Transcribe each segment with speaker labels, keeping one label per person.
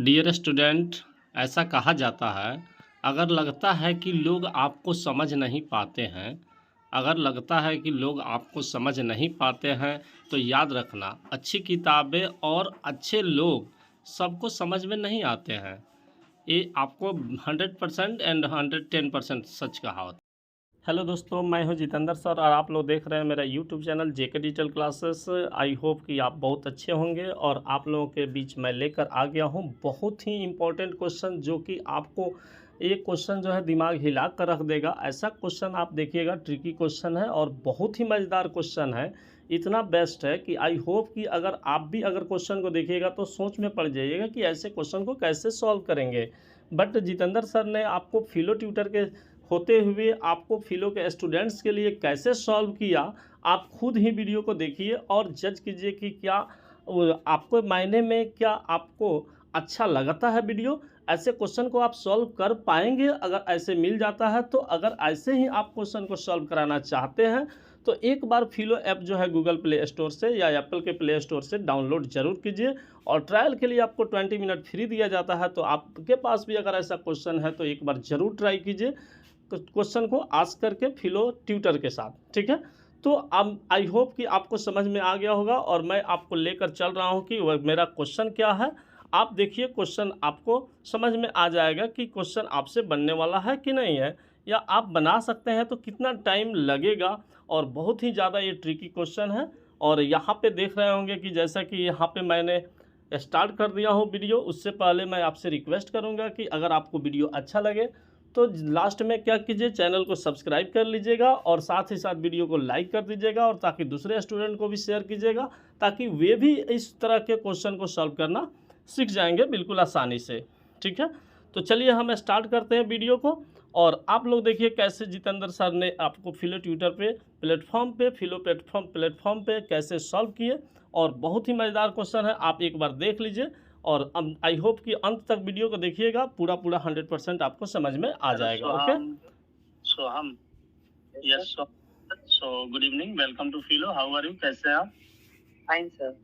Speaker 1: Dear student, ऐसा कहा जाता है, अगर लगता है कि लोग आपको समझ नहीं पाते हैं, अगर लगता है कि लोग आपको समझ नहीं पाते हैं, तो याद रखना, अच्छी किताबें और अच्छे लोग सबको समझ में नहीं आते हैं। ये आपको 100% एंड 110% सच कहा होता है। हेलो दोस्तों, मैं हूं जितेंद्र सर और आप लोग देख रहे हैं मेरा YouTube channel JK digital classes. I hope कि आप बहुत अच्छे होंगे और आप लोगों के बीच मैं लेकर आ गया हूं बहुत ही इम्पोर्टेंट क्वेश्चन, जो कि आपको एक क्वेश्चन जो है दिमाग हिला कर रख देगा। ऐसा क्वेश्चन आप देखिएगा, ट्रिकी क्वेश्चन है और बहुत ही मज़ेदार क्वेश्चन है। इतना बेस्ट है कि आई होप कि अगर आप भी अगर क्वेश्चन को देखिएगा तो सोच में पड़ जाइएगा कि ऐसे क्वेश्चन को कैसे सॉल्व करेंगे। बट जितेंद्र सर ने आपको फिलो ट्यूटर के होते हुए आपको फिलो के स्टूडेंट्स के लिए कैसे सॉल्व किया, आप खुद ही वीडियो को देखिए और जज कीजिए कि क्या आपको मायने में क्या आपको अच्छा लगता है वीडियो। ऐसे क्वेश्चन को आप सॉल्व कर पाएंगे अगर ऐसे मिल जाता है तो। अगर ऐसे ही आप क्वेश्चन को सॉल्व कराना चाहते हैं तो एक बार फिलो ऐप जो है गूगल प्ले स्टोर से या एप्पल के प्ले स्टोर से डाउनलोड जरूर कीजिए। और ट्रायल के लिए आपको 20 मिनट फ्री दिया जाता है, तो आपके पास भी अगर ऐसा क्वेश्चन है तो एक बार ज़रूर ट्राई कीजिए क्वेश्चन को आस्क करके फिलो ट्यूटर के साथ, ठीक है। तो अब आई होप कि आपको समझ में आ गया होगा और मैं आपको लेकर चल रहा हूं कि वह मेरा क्वेश्चन क्या है। आप देखिए, क्वेश्चन आपको समझ में आ जाएगा कि क्वेश्चन आपसे बनने वाला है कि नहीं है, या आप बना सकते हैं तो कितना टाइम लगेगा। और बहुत ही ज़्यादा ये ट्रिकी क्वेश्चन है। और यहाँ पे देख रहे होंगे कि जैसा कि यहाँ पे मैंने स्टार्ट कर दिया हूँ वीडियो, उससे पहले मैं आपसे रिक्वेस्ट करूँगा कि अगर आपको वीडियो अच्छा लगे तो लास्ट में क्या कीजिए, चैनल को सब्सक्राइब कर लीजिएगा और साथ ही साथ वीडियो को लाइक कर दीजिएगा, और ताकि दूसरे स्टूडेंट को भी शेयर कीजिएगा, ताकि वे भी इस तरह के क्वेश्चन को सॉल्व करना सीख जाएंगे बिल्कुल आसानी से, ठीक है। तो चलिए हम स्टार्ट करते हैं वीडियो को। और आप लोग देखिए कैसे जितेंद्र सर ने आपको फिलो ट्यूटर पे फिलो प्लेटफॉर्म पे कैसे सॉल्व किए। और बहुत ही मज़ेदार क्वेश्चन है, आप एक बार देख लीजिए और आई होप कि अंत तक वीडियो को देखिएगा, पूरा 100% आपको समझ में आ जाएगा। Okay,
Speaker 2: Soham, yes so good evening, welcome to Filo. How are you, कैसे हैं आप?
Speaker 3: Fine sir.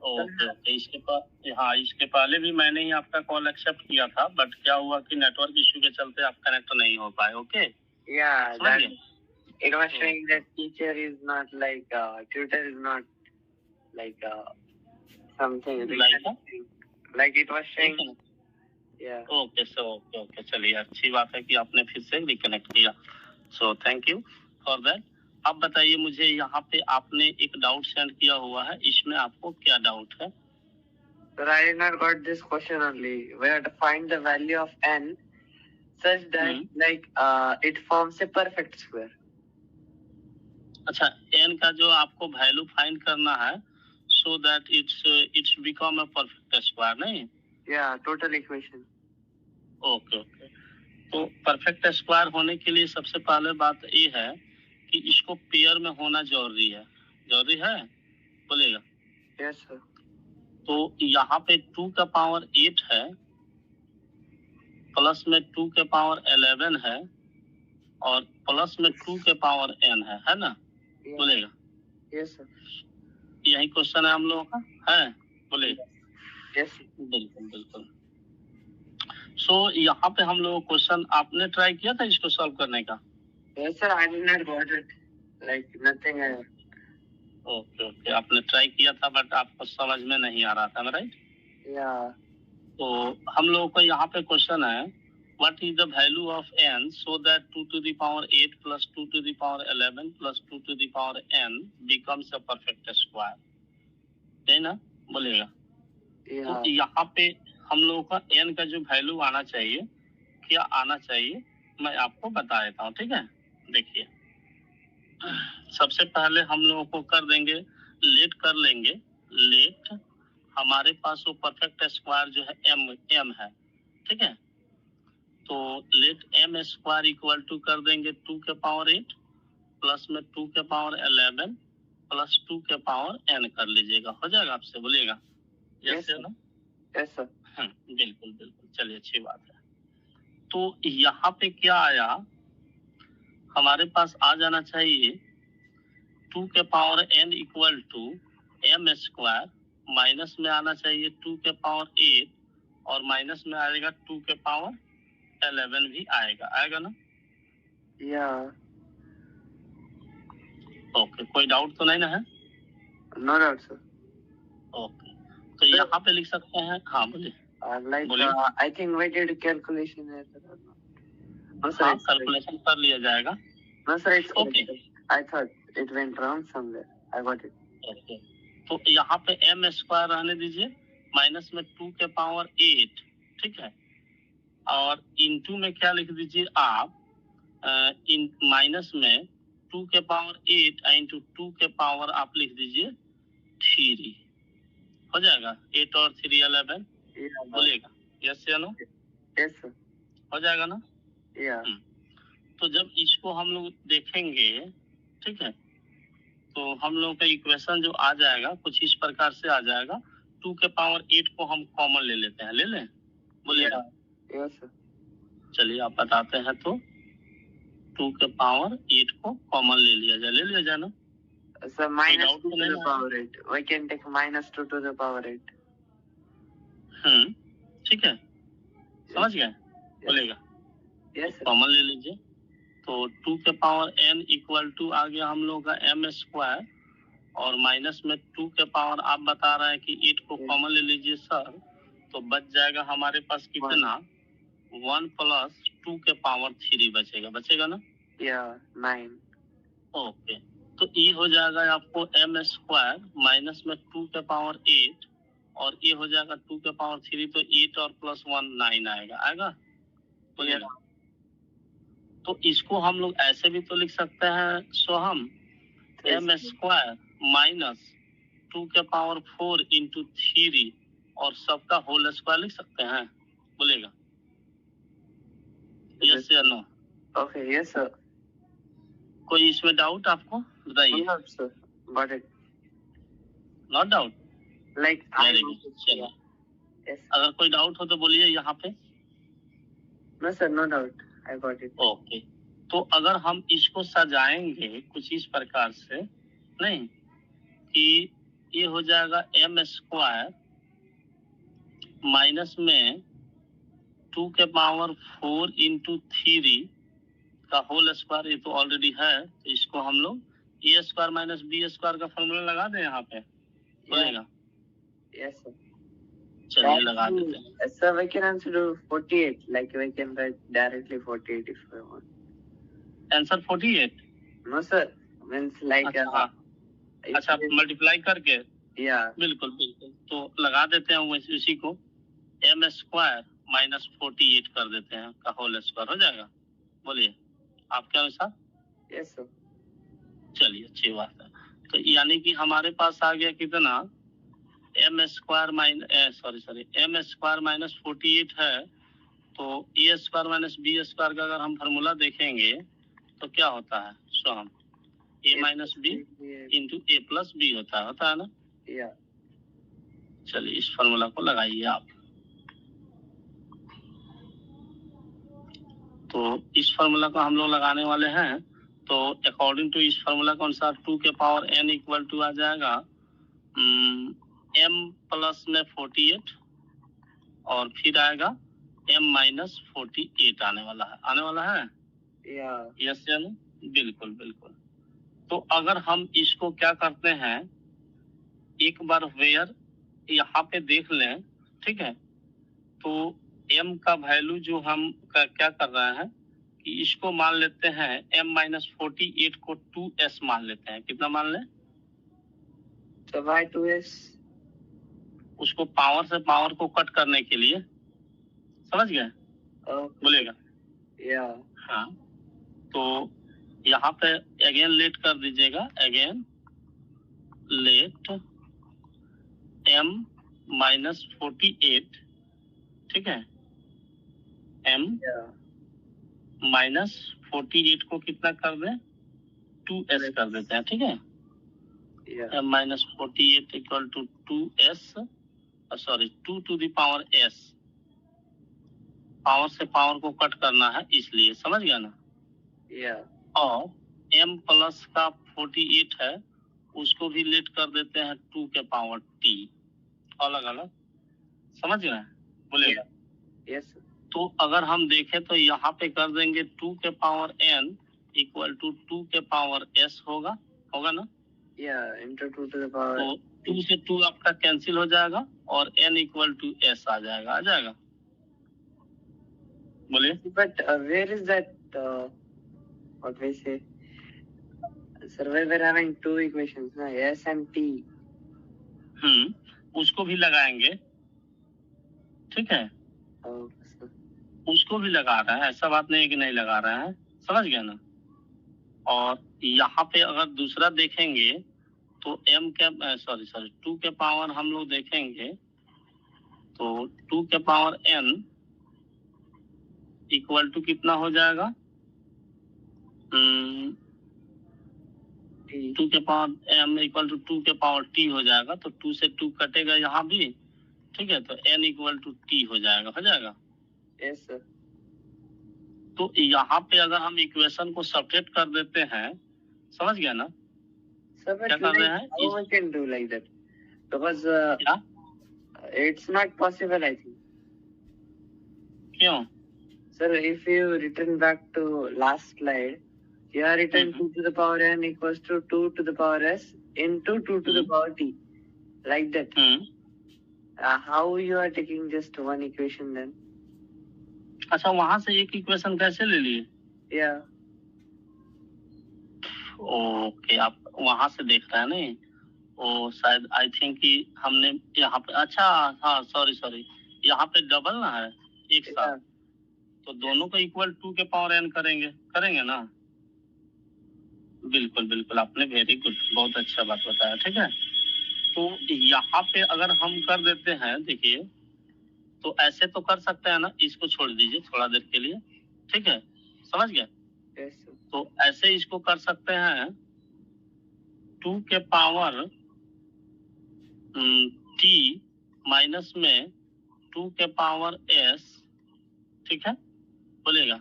Speaker 2: Okay okay. इसके पहले भी मैंने ही आपका कॉल एक्सेप्ट किया था, बट क्या हुआ कि नेटवर्क इशू के चलते आप कनेक्ट नहीं हो पाए। Okay,
Speaker 3: Yeah, that it was showing that teacher is not like tutor is not like something like it was showing. Yeah.
Speaker 2: Okay so okay, चलिए अच्छी बात है कि आपने फिर से रिकनेक्ट किया। So thank you for that. अब बताइए मुझे, यहाँ पे आपने एक डाउट सेंड किया हुआ है, इसमें आपको क्या डाउट है?
Speaker 3: Sir, I did not got this question only. We have to find the value of n such that like it forms a perfect square.
Speaker 2: अच्छा, n का जो आपको वैल्यू फाइंड करना है, so that it's become a perfect square, नहीं?
Speaker 3: Yeah, total equation.
Speaker 2: Okay okay. तो perfect square होने के लिए सबसे पहले बात ये है कि इसको पेयर में होना जरूरी है। जरूरी है, बोलेगा?
Speaker 3: Yes sir.
Speaker 2: तो यहाँ पे 2 का पावर 8 है, प्लस में 2 के पावर 11 है, और प्लस में 2 के पावर n है ना?
Speaker 3: Yeah.
Speaker 2: बोलेगा?
Speaker 3: Yes sir.
Speaker 2: यही क्वेश्चन है हम लोगों का, है? बोलेगा?
Speaker 3: Yes.
Speaker 2: बिल्कुल बिल्कुल। सो यहाँ पे हम लोग क्वेश्चन, आपने ट्राई किया था इसको सॉल्व करने का?
Speaker 3: Yes sir, I did not got it. Like nothing.
Speaker 2: Okay okay, आपने ट्राई किया था बट आपको समझ में नहीं आ रहा था, राइट?
Speaker 3: Yeah.
Speaker 2: तो हम लोगों को यहाँ पे क्वेश्चन है, what is the value of n so that 2 to the power 8 plus 2 to the power 11 plus 2 to the power n becomes a perfect square, है ना? बोलेगा?
Speaker 3: Yeah.
Speaker 2: तो यहाँ पे हम लोगों का n का जो वैल्यू आना चाहिए, क्या आना चाहिए, मैं आपको बता देता हूँ, ठीक है। देखिए, सबसे पहले हम लोगों को कर देंगे, लेट कर लेंगे, लेट हमारे पास वो परफेक्ट स्क्वायर जो है m है, ठीक है। तो let m square equal to कर देंगे 2 के पावर 8 प्लस में 2 के पावर 11 प्लस 2 के पावर n कर लीजिएगा, हो जाएगा आपसे? बोलिएगा यस या नो?
Speaker 3: Yes sir.
Speaker 2: बिल्कुल बिल्कुल, चलिए अच्छी बात है। तो यहाँ पे क्या आया, हमारे पास आ जाना चाहिए 2 के power n equal to m square, minus में आना चाहिए 2 के पावर 8 और माइनस में आएगा 2 के पावर 11 भी आएगा, आएगा ना?
Speaker 3: Yeah.
Speaker 2: ओके, कोई डाउट तो नहीं ना है?
Speaker 3: No doubt, sir.
Speaker 2: ओके, तो यहाँ पे लिख सकते हैं, हाँ बोलिए।
Speaker 3: Like
Speaker 2: बोलिए।
Speaker 3: I think we did calculation है sir. No sir.
Speaker 2: हाँ, कैलकुलेशन कर लिया जाएगा।
Speaker 3: No sir, it's
Speaker 2: Okay.
Speaker 3: correct. I thought it went wrong somewhere. I got it.
Speaker 2: Okay, तो यहाँ पे m स्क्वायर रहने दीजिए, माइनस में 2 के पावर 8, ठीक है, और इनटू में क्या लिख दीजिए आप, इन माइनस में 2 के पावर 8 इंटू 2 के पावर आप लिख दीजिए 3, हो जाएगा। 8 और 3 11
Speaker 3: Yeah.
Speaker 2: बोलिएगा, यस या नो?
Speaker 3: Yes sir.
Speaker 2: हो जाएगा ना?
Speaker 3: Yeah.
Speaker 2: तो जब इसको हम लोग देखेंगे, ठीक है, तो हम लोग का इक्वेशन जो आ जाएगा कुछ इस प्रकार से आ जाएगा। 2 के पावर 8 को हम कॉमन ले लेते हैं, ले लें, बोलिएगा।
Speaker 3: Yes sir.
Speaker 2: चलिए आप बताते हैं, तो 2 के पावर 8 को कॉमन ले लिया जाए ना?
Speaker 3: So minus
Speaker 2: doubt
Speaker 3: 2
Speaker 2: तो
Speaker 3: to the
Speaker 2: नहीं
Speaker 3: power 8. We can take minus 2 to the power 8.
Speaker 2: ठीक है, समझ गए, बोलेगा।
Speaker 3: Yes sir.
Speaker 2: कॉमन ले लीजिए, तो 2 के पावर n इक्वल टू आ गया हम लोग का m स्क्वायर, और माइनस में 2 के पावर आप बता रहे हैं कि 8 को कॉमन ले लीजिए सर, तो बच जाएगा हमारे पास कितना, 1 प्लस 2 के पावर 3 बचेगा ना?
Speaker 3: Yeah, 9.
Speaker 2: ओके, तो ये हो जाएगा आपको m स्क्वायर माइनस में 2 के पावर 8, और ये हो जाएगा 2 के पावर 3, तो 8 और प्लस 1 9 आएगा, बोलिएगा। तो इसको हम लोग ऐसे भी तो लिख सकते हैं सोहम, m स्क्वायर माइनस 2 के पावर 4 इंटू 3 और सबका होल स्क्वायर लिख सकते हैं, बोलेगा, यस या नो?
Speaker 3: Okay, yes sir.
Speaker 2: कोई इसमें डाउट आपको बताइए?
Speaker 3: No sir. Got it.
Speaker 2: Not doubt,
Speaker 3: Like I.
Speaker 2: Very good. चलिए,
Speaker 3: Yes.
Speaker 2: अगर कोई डाउट हो तो बोलिए यहाँ पे।
Speaker 3: No sir, no doubt. I got it.
Speaker 2: Okay, तो अगर हम इसको सजाएंगे कुछ इस प्रकार से, नहीं कि ये हो जाएगा m स्क्वायर माइनस में 2 के पावर 4 इंटू 3 का होल स्क्वायर, ये तो ऑलरेडी है, तो इसको हम लोग ए स्क्वायर माइनस बी स्क्वायर का फॉर्मूला लगा दें यहाँ पे, बोलेगा।
Speaker 3: Yes sir.
Speaker 2: चलिए लगा देते हैं।
Speaker 3: Sir, we can also do 48. Like we can write directly 48 if we want.
Speaker 2: Answer 48?
Speaker 3: No sir. Means like.
Speaker 2: अच्छा, हाँ, अच्छा, मल्टीप्लाई करके,
Speaker 3: Yeah.
Speaker 2: बिल्कुल, तो लगा देते हैं उसी को, m स्क्वायर माइनस 48 कर देते हैं का होल स्क्वायर, हो जाएगा, बोलिए आपके अनुसार?
Speaker 3: Yes sir.
Speaker 2: चलिए, अच्छी बात है। तो यानी कि हमारे पास आ गया कितना, m square m square minus 48 है, तो ए स्क्वायर माइनस बी स्क्वायर का अगर हम फार्मूला देखेंगे तो क्या होता है, सो हम a minus b into a plus b होता है ना?
Speaker 3: Yeah.
Speaker 2: चलिए इस फार्मूला को लगाइए आप। तो इस फार्मूला को हम लोग लगाने वाले हैं, तो अकॉर्डिंग टू इस फार्मूला के अनुसार 2 के पावर n इक्वल टू आ जाएगा m प्लस में 48, और फिर आएगा m माइनस 48 आने वाला है।
Speaker 3: Yeah.
Speaker 2: यस या नो? बिल्कुल। तो अगर हम इसको क्या करते हैं, एक बार वेयर यहाँ पे देख लें, ठीक है, तो m का वैल्यू जो हम क्या कर रहे हैं कि इसको मान लेते हैं m माइनस 48 को 2s मान लेते हैं। कितना मान लें?
Speaker 3: So why 2s?
Speaker 2: उसको पावर से पावर को कट करने के लिए, समझ गए, बोलेगा।
Speaker 3: Yeah.
Speaker 2: हाँ, तो यहाँ पे अगेन लेट कर दीजिएगा, अगेन लेट m माइनस 48, ठीक है, m
Speaker 3: Yeah.
Speaker 2: माइनस 48 को कितना कर दें, 2s कर देते हैं, ठीक है।
Speaker 3: Yeah.
Speaker 2: m minus 48 equal to 2s, 2 to the power s, power से पावर को कट करना है इसलिए, समझ गया ना?
Speaker 3: Yeah.
Speaker 2: और m प्लस का 48 है, उसको भी लेट कर देते हैं 2 के पावर t, अलग अलग, समझ गए, बोलेगा।
Speaker 3: Yes, sir.
Speaker 2: तो अगर हम देखें तो यहाँ पे कर देंगे 2 के पावर n इक्वल टू 2 के पावर s होगा ना।
Speaker 3: Yeah, into 2 to the power.
Speaker 2: तो 2 से 2 आपका कैंसिल हो जाएगा और n इक्वल टू s आ जाएगा। बोलिए।
Speaker 3: But where is that? What we say? Sir, we were having two equations, na? S and T.
Speaker 2: उसको भी लगाएंगे, ठीक है।
Speaker 3: Oh, sir.
Speaker 2: उसको भी लगा रहा है, ऐसा बात नहीं है कि नहीं लगा रहा है, समझ गया ना। और यहाँ पे अगर दूसरा देखेंगे तो m के 2 के पावर हम लोग देखेंगे तो 2 के पावर n इक्वल टू कितना हो जाएगा, 2 के पावर m इक्वल टू 2 के पावर t हो जाएगा। तो 2 से 2 कटेगा यहाँ भी, ठीक है। तो n इक्वल टू t हो जाएगा।
Speaker 3: Yes, sir.
Speaker 2: तो यहाँ पे अगर हम इक्वेशन को सब्ट्रैक्ट कर देते हैं, समझ गया ना।
Speaker 3: Sir, but
Speaker 2: क्या कर रहे हैं?
Speaker 3: how we can do like that? Because
Speaker 2: क्या?
Speaker 3: it's not possible, I think.
Speaker 2: क्यों?
Speaker 3: Sir, if you return back to last slide, you are written 2 to the power n equals to 2 to the power s into 2 to the power t. Like that. How you are taking just one equation then?
Speaker 2: अच्छा, वहां से एक equation कैसे ले लिए?
Speaker 3: Yeah.
Speaker 2: Okay, आप वहां से देख रहे हैं नहीं? ओ शायद आई थिंक कि हमने यहाँ पे, अच्छा हाँ सॉरी यहाँ पे डबल ना है एक साथ।
Speaker 3: Yeah.
Speaker 2: तो दोनों को इक्वल 2 के पावर n करेंगे ना। बिल्कुल आपने वेरी गुड, बहुत अच्छा बात बताया, ठीक है। तो यहाँ पे अगर हम कर देते हैं, देखिए तो ऐसे तो कर सकते हैं ना, इसको छोड़ दीजिए थोड़ा देर के लिए, ठीक है, समझ गए।
Speaker 3: Yes, sir.
Speaker 2: तो ऐसे इसको कर सकते हैं 2 के पावर t माइनस में 2 के पावर s, ठीक है, बोलेगा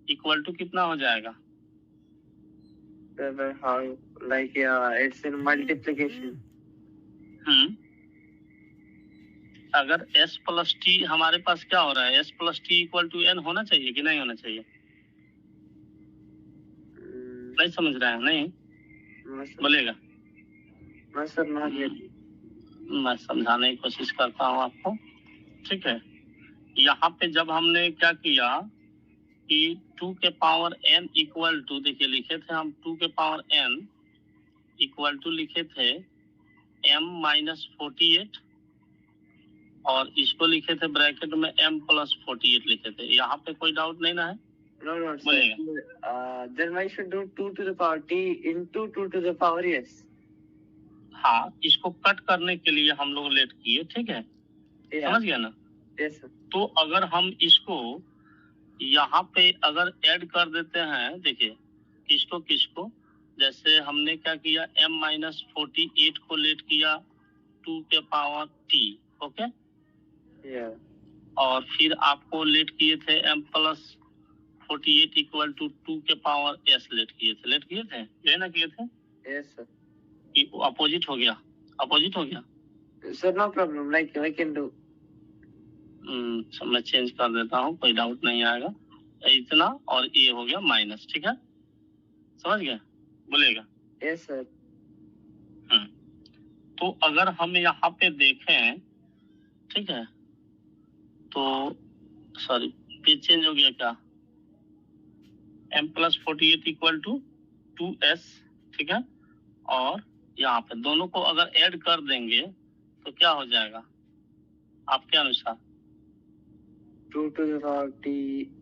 Speaker 2: इक्वल टू कितना हो जाएगा।
Speaker 3: Sir, how? Like, it's in multiplication.
Speaker 2: अगर s प्लस टी हमारे पास क्या हो रहा है, s plus t equal to n होना चाहिए कि नहीं होना चाहिए? नहीं समझ रहे हैं? नहीं
Speaker 3: No, sir.
Speaker 2: बोलेगा।
Speaker 3: No, sir, not yet.
Speaker 2: मैं समझाने की कोशिश करता हूँ आपको, ठीक है। यहाँ पे जब हमने क्या किया कि 2 के पावर n इक्वल टू, देखिए लिखे थे हम 2 के पावर n इक्वल टू लिखे थे m माइनस 48 और इसको लिखे थे ब्रैकेट में m प्लस 48 लिखे थे। यहाँ पे कोई डाउट नहीं ना है?
Speaker 3: No, sir.
Speaker 2: बोलेगा।
Speaker 3: Then I should do 2 to the power t into 2 to the power s.
Speaker 2: हाँ, इसको कट करने के लिए हम लोग लेट किए, ठीक है।
Speaker 3: Yeah.
Speaker 2: समझ गया ना।
Speaker 3: Yes, sir.
Speaker 2: तो अगर हम इसको यहाँ पे अगर ऐड कर देते हैं, देखिए किसको जैसे हमने क्या किया, m माइनस 48 को लेट किया 2 के पावर t, ओके।
Speaker 3: Yeah.
Speaker 2: और फिर आपको लेट किए थे m प्लस 48 इक्वल टू 2 के पावर s लेट किए थे, ये ना किए थे?
Speaker 3: Yes, sir.
Speaker 2: कि अपोजिट हो गया।
Speaker 3: Sir, no problem. Like, I can do.
Speaker 2: मैं चेंज कर देता हूँ, कोई डाउट नहीं आएगा। इतना और ये हो गया माइनस, ठीक है, समझ गए, बोलेगा।
Speaker 3: Yes, sir.
Speaker 2: तो अगर हम यहाँ पे देखें, ठीक है, तो सॉरी पेज चेंज हो गया क्या, m plus 48 equal to 2s, ठीक है। और यहाँ पे दोनों को अगर ऐड कर देंगे तो क्या हो जाएगा आपके अनुसार?
Speaker 3: 2 to the power t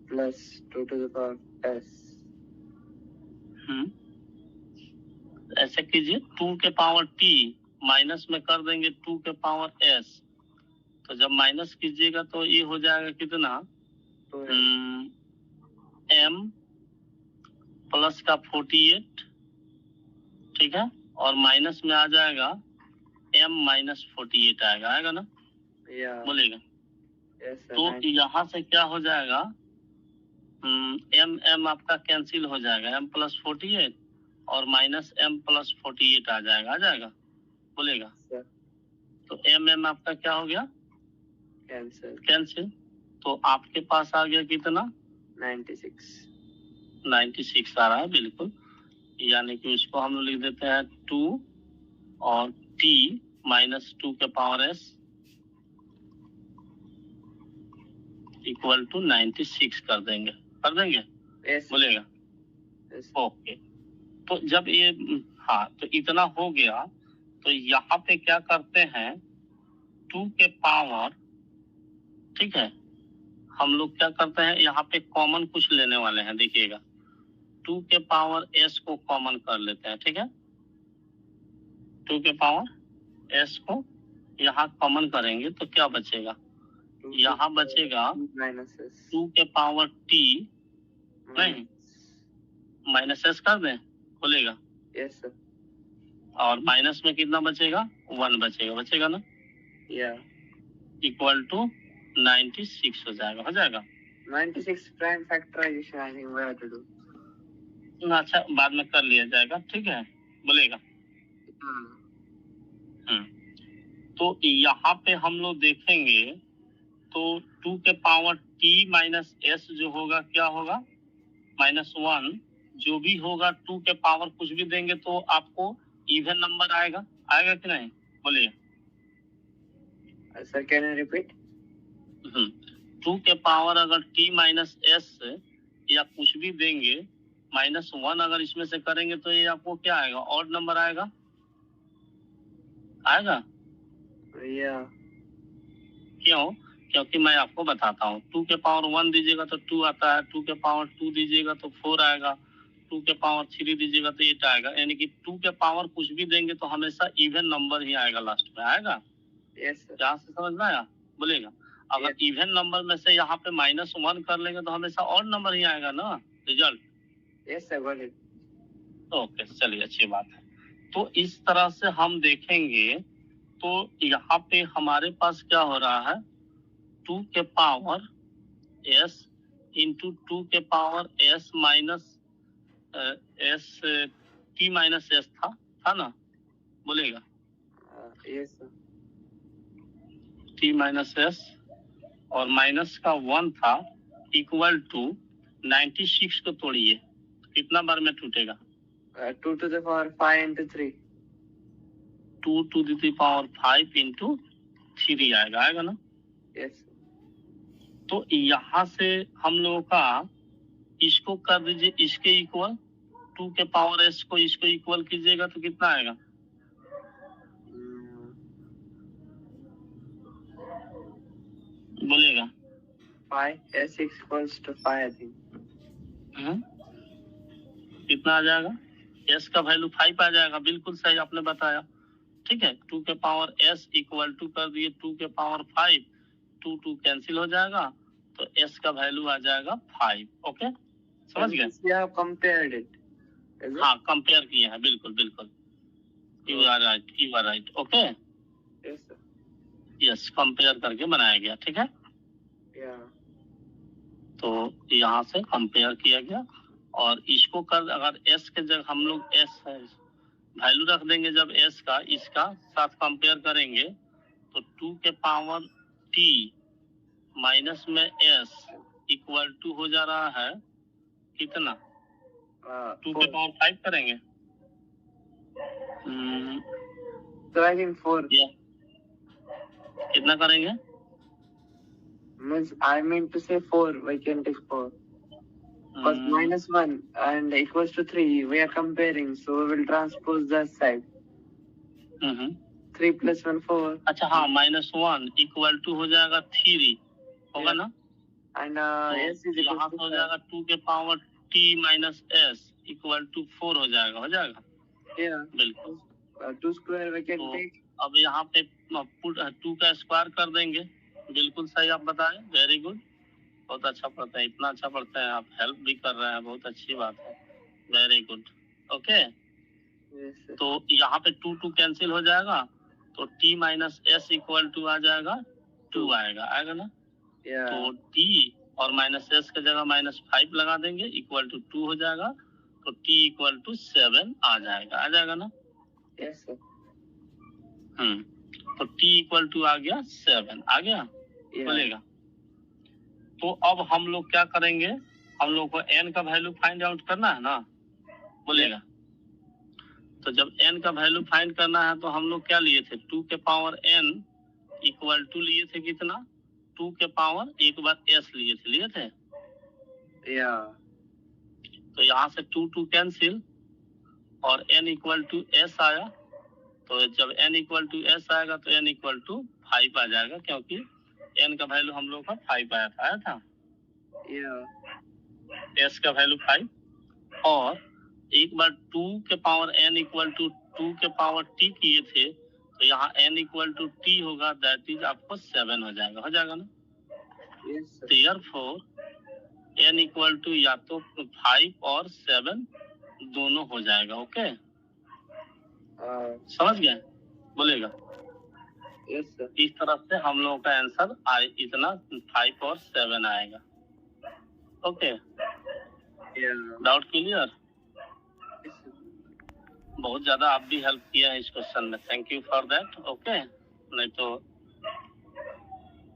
Speaker 3: plus 2 to the power s.
Speaker 2: ऐसे कीजिए, 2 के पावर t माइनस में कर देंगे 2 के पावर s, तो जब माइनस कीजिएगा तो ये हो जाएगा कितना, m प्लस का 48, ठीक है, और माइनस में आ जाएगा m माइनस 48 आएगा ना।
Speaker 3: Yeah.
Speaker 2: बोलेगा।
Speaker 3: Yes, sir.
Speaker 2: तो यहाँ से क्या हो जाएगा, m आपका कैंसिल हो जाएगा, m प्लस 48 और माइनस m प्लस 48 आ जाएगा, बोलेगा।
Speaker 3: Sir.
Speaker 2: तो m आपका क्या हो गया, कैंसिल। तो आपके पास आ गया कितना?
Speaker 3: 96
Speaker 2: 96 आ रहा है, बिल्कुल। यानी कि उसको हम लिख देते हैं 2 और t माइनस 2 के पावर s इक्वल टू 96 कर देंगे।
Speaker 3: yes
Speaker 2: बोलेगा
Speaker 3: yes
Speaker 2: ओके। तो जब ये हाँ, तो इतना हो गया, तो यहाँ पे क्या करते हैं, 2 के पावर, ठीक है, हम लोग क्या करते हैं, यहाँ पे कॉमन कुछ लेने वाले हैं, देखिएगा 2 के पावर s को कॉमन कर लेते हैं, ठीक है। 2 के पावर s को यहाँ कॉमन करेंगे तो क्या बचेगा, यहाँ बचेगा
Speaker 3: minus s
Speaker 2: 2 के पावर t, नहीं माइनस s कर दें, बोलेगा
Speaker 3: yes sir
Speaker 2: और माइनस में कितना बचेगा, 1 बचेगा ना,
Speaker 3: yeah
Speaker 2: इक्वल टू 96 हो जाएगा
Speaker 3: 96 prime factorization I think we have to do
Speaker 2: अच्छा, बाद में कर लिया जाएगा, ठीक है, बोलेगा। तो यहाँ पे हम लोग देखेंगे तो 2 के पावर t माइनस s जो होगा क्या होगा, -1, जो भी होगा 2 के पावर कुछ भी देंगे तो आपको इवन नंबर आएगा कि नहीं, बोलिए।
Speaker 3: sir can you repeat
Speaker 2: 2 के पावर अगर t माइनस s या कुछ भी देंगे, -1 अगर इसमें से करेंगे तो ये आपको क्या आएगा, ऑड नंबर आएगा
Speaker 3: yeah
Speaker 2: क्यों? क्योंकि मैं आपको बताता हूँ, 2 के पावर 1 दीजिएगा तो 2 आता है, 2 के पावर 2 दीजिएगा तो 4 आएगा, 2 के पावर 3 दीजिएगा तो 8 आएगा। यानी कि 2 के पावर कुछ भी देंगे तो हमेशा इवन नंबर ही आएगा, लास्ट में आएगा।
Speaker 3: yes sir
Speaker 2: जहाँ से समझ में आया, बोलेगा। अगर इवन नंबर में से यहाँ पे -1 कर लेंगे तो हमेशा ऑड नंबर ही आएगा ना, result.
Speaker 3: yes sir got it
Speaker 2: okay, चलिए, अच्छी बात है। तो इस तरह से हम देखेंगे तो यहाँ पे हमारे पास क्या हो रहा है, 2 के पावर s इंटू 2 के power s minus s t minus s था ना, बोलेगा
Speaker 3: yes sir
Speaker 2: t minus s और माइनस का 1 था, इक्वल टू 96 को तोड़िए, कितना बार में टूटेगा,
Speaker 3: 2 to the power 5 into 3
Speaker 2: 2 to the power 5 into 3 आएगा ना।
Speaker 3: yes
Speaker 2: तो यहाँ से हम लोगों का इसको कर दीजिए इसके इक्वल, 2 के पावर s को इसको इक्वल कीजिएगा तो कितना आएगा, बोलिएगा
Speaker 3: 5 s equals to 5 I think
Speaker 2: कितना आ जाएगा, s का वैल्यू 5 आ जाएगा, बिल्कुल सही आपने बताया, ठीक है। 2 के पावर s इक्वल टू कर दिए 2 के पावर 5, 2 कैंसिल हो जाएगा तो s का वैल्यू आ जाएगा 5। ओके, समझ गए।
Speaker 3: you have compared it is it
Speaker 2: हाँ, कंपेयर किए हैं, बिल्कुल you are right okay,
Speaker 3: yes sir
Speaker 2: yes, compare करके बनाया गया, ठीक है।
Speaker 3: yeah
Speaker 2: तो यहाँ से कंपेयर किया गया और इसको कर, अगर s के जगह हम लोग s वैल्यू रख देंगे, जब s का इसका साथ कंपेयर करेंगे तो 2 के पावर t माइनस में s इक्वल टू हो जा रहा है कितना, 2 के पावर 5 करेंगे,
Speaker 3: so I think 4
Speaker 2: कितना करेंगे,
Speaker 3: means I mean to say 4 we can take 4 because -1 and equals to 3 we are comparing, so we will transpose that side 3 plus 1 4
Speaker 2: अच्छा हाँ, -1 इक्वल टू हो जाएगा 3 होगा ना,
Speaker 3: and
Speaker 2: तो
Speaker 3: s is
Speaker 2: यहाँ
Speaker 3: equal
Speaker 2: हो
Speaker 3: to
Speaker 2: जाएगा 2 के power t minus s equal to 4 हो जाएगा
Speaker 3: yeah
Speaker 2: बिल्कुल।
Speaker 3: 2 square we can
Speaker 2: तो
Speaker 3: take
Speaker 2: अब यहाँ पे 2 का स्क्वायर कर देंगे, बिल्कुल सही आप बताएं, वेरी गुड, बहुत अच्छा पढ़ते हैं, इतना अच्छा पढ़ते हैं आप, हेल्प भी कर रहे हैं, बहुत अच्छी बात है, very good. Okay,
Speaker 3: yes sir
Speaker 2: तो यहाँ पे 2 कैंसिल हो जाएगा तो t minus s equal to आ जाएगा 2 आएगा ना,
Speaker 3: yeah
Speaker 2: तो t और माइनस s की जगह -5 लगा देंगे, इक्वल टू 2 हो जाएगा, तो t इक्वल टू 7 आ जाएगा ना,
Speaker 3: yes sir
Speaker 2: तो t इक्वल टू आ गया 7 आ गया,
Speaker 3: Yeah.
Speaker 2: बोलेगा। तो अब हम लोग क्या करेंगे, हम लोग को n का वैल्यू फाइंड आउट करना है ना, बोलेगा। तो जब n का वैल्यू फाइंड करना है तो हम लोग क्या लिए थे, 2 के पावर n इक्वल टू लिए थे कितना, 2 के पावर एक बार s लिए थे।
Speaker 3: Yeah.
Speaker 2: तो यहाँ से 2 कैंसिल और n इक्वल टू s आया। तो जब n इक्वल टू s आएगा तो n इक्वल टू 5 आ जाएगा, क्योंकि n का वैल्यू हम लोग का 5 आया था।
Speaker 3: Yeah.
Speaker 2: s का वैल्यू 5 और एक बार 2 के पावर n इक्वल टू 2 के पावर t किए थे, तो यहाँ n इक्वल टू t होगा, दैट इज आपको 7 हो जाएगा ना।
Speaker 3: Yes, sir.
Speaker 2: Therefore n equal to या तो 5 और 7 दोनों हो जाएगा। ओके, समझ गए, बोलेगा।
Speaker 3: Yes, sir.
Speaker 2: इस तरह से हम लोगों का आंसर इतना 5 और 7 आएगा। Okay,
Speaker 3: Yeah.
Speaker 2: Doubt clear?
Speaker 3: Yes, sir.
Speaker 2: बहुत ज्यादा आप भी हेल्प किया है इस क्वेश्चन में, thank you for that. Okay, नहीं तो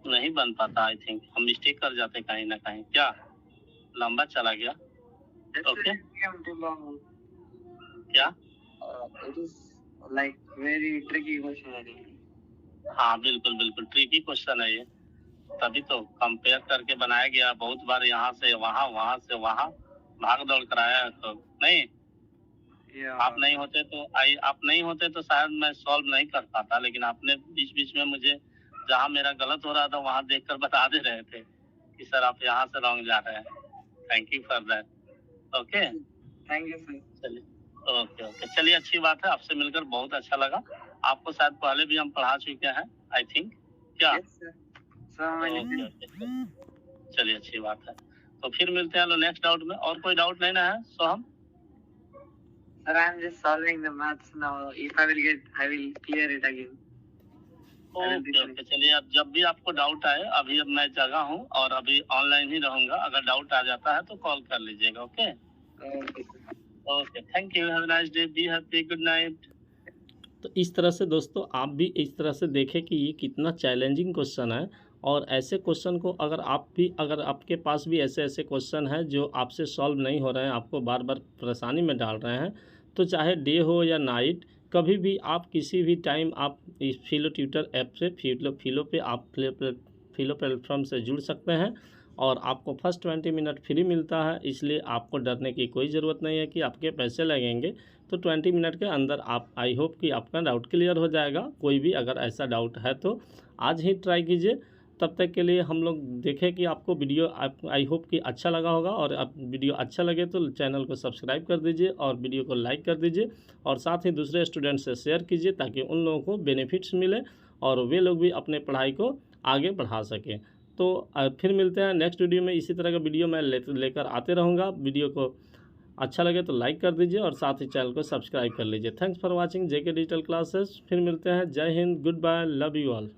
Speaker 2: नहीं बन पाता, आई थिंक हम मिस्टेक कर जाते कहीं ना कहीं। क्या लंबा चला गया?
Speaker 3: That's
Speaker 2: Okay.
Speaker 3: become too long.
Speaker 2: क्या?
Speaker 3: It is like very tricky question, I think.
Speaker 2: हाँ बिल्कुल ट्रिकी क्वेश्चन है ये, तभी तो कंपेयर करके बनाया गया। बहुत बार यहाँ से वहाँ, वहाँ से वहाँ भाग दौड़ कराया है। तो नहीं,
Speaker 3: Yeah.
Speaker 2: आप नहीं होते तो शायद मैं सॉल्व नहीं कर पाता, लेकिन आपने बीच बीच में मुझे जहाँ मेरा गलत हो रहा था वहाँ देखकर बता दे रहे थे कि सर आप यहाँ से रॉन्ग जा रहे हैं। Thank you for that. Okay,
Speaker 3: Thank you, sir.
Speaker 2: चलिए, ओके, चलिए, अच्छी बात है, आपसे मिलकर बहुत अच्छा लगा। आपको शायद पहले भी हम पढ़ा चुके हैं, आई थिंक। क्या?
Speaker 3: Yes, sir. So many.
Speaker 2: Okay, चलिए, अच्छी बात है। तो फिर मिलते हैं नेक्स्ट डाउट में। और कोई डाउट नहीं ना है सोहम?
Speaker 3: Sir, I'm just solving the maths now. If I will get, I will clear it again.
Speaker 2: Okay, चलिए, अब जब भी आपको डाउट आए, अभी अब मैं जगह हूँ और अभी ऑनलाइन ही रहूंगा, अगर डाउट आ जाता है तो कॉल कर लीजिएगा। Okay,
Speaker 3: Okay, sir.
Speaker 2: Okay, thank you, have a nice day, be happy, good night.
Speaker 1: तो इस तरह से दोस्तों आप भी इस तरह से देखें कि ये कितना चैलेंजिंग क्वेश्चन है, और ऐसे क्वेश्चन को अगर आपके पास भी ऐसे क्वेश्चन हैं जो आपसे सॉल्व नहीं हो रहे हैं, आपको बार बार परेशानी में डाल रहे हैं, तो चाहे डे हो या नाइट, कभी भी आप किसी भी टाइम आप इस फिलो ट्यूटर ऐप से फिलो प्लेटफॉर्म से जुड़ सकते हैं, और आपको फर्स्ट 20 मिनट फ्री मिलता है। इसलिए आपको डरने की कोई ज़रूरत नहीं है कि आपके पैसे लगेंगे। तो 20 मिनट के अंदर आई होप कि आपका डाउट क्लियर हो जाएगा। कोई भी अगर ऐसा डाउट है तो आज ही ट्राई कीजिए। तब तक के लिए हम लोग देखें कि आपको वीडियो आई होप कि अच्छा लगा होगा, और आप वीडियो अच्छा लगे तो चैनल को सब्सक्राइब कर दीजिए और वीडियो को लाइक कर दीजिए, और साथ ही दूसरे स्टूडेंट से शेयर कीजिए ताकि उन लोगों को बेनिफिट्स मिले और वे लोग भी अपने पढ़ाई को आगे बढ़ा सकें। तो फिर मिलते हैं नेक्स्ट वीडियो में। इसी तरह का वीडियो मैं लेकर आते रहूँगा। वीडियो को अच्छा लगे तो लाइक कर दीजिए और साथ ही चैनल को सब्सक्राइब कर लीजिए। Thanks for watching JK digital classes. फिर मिलते हैं। जय हिंद, goodbye, love you all.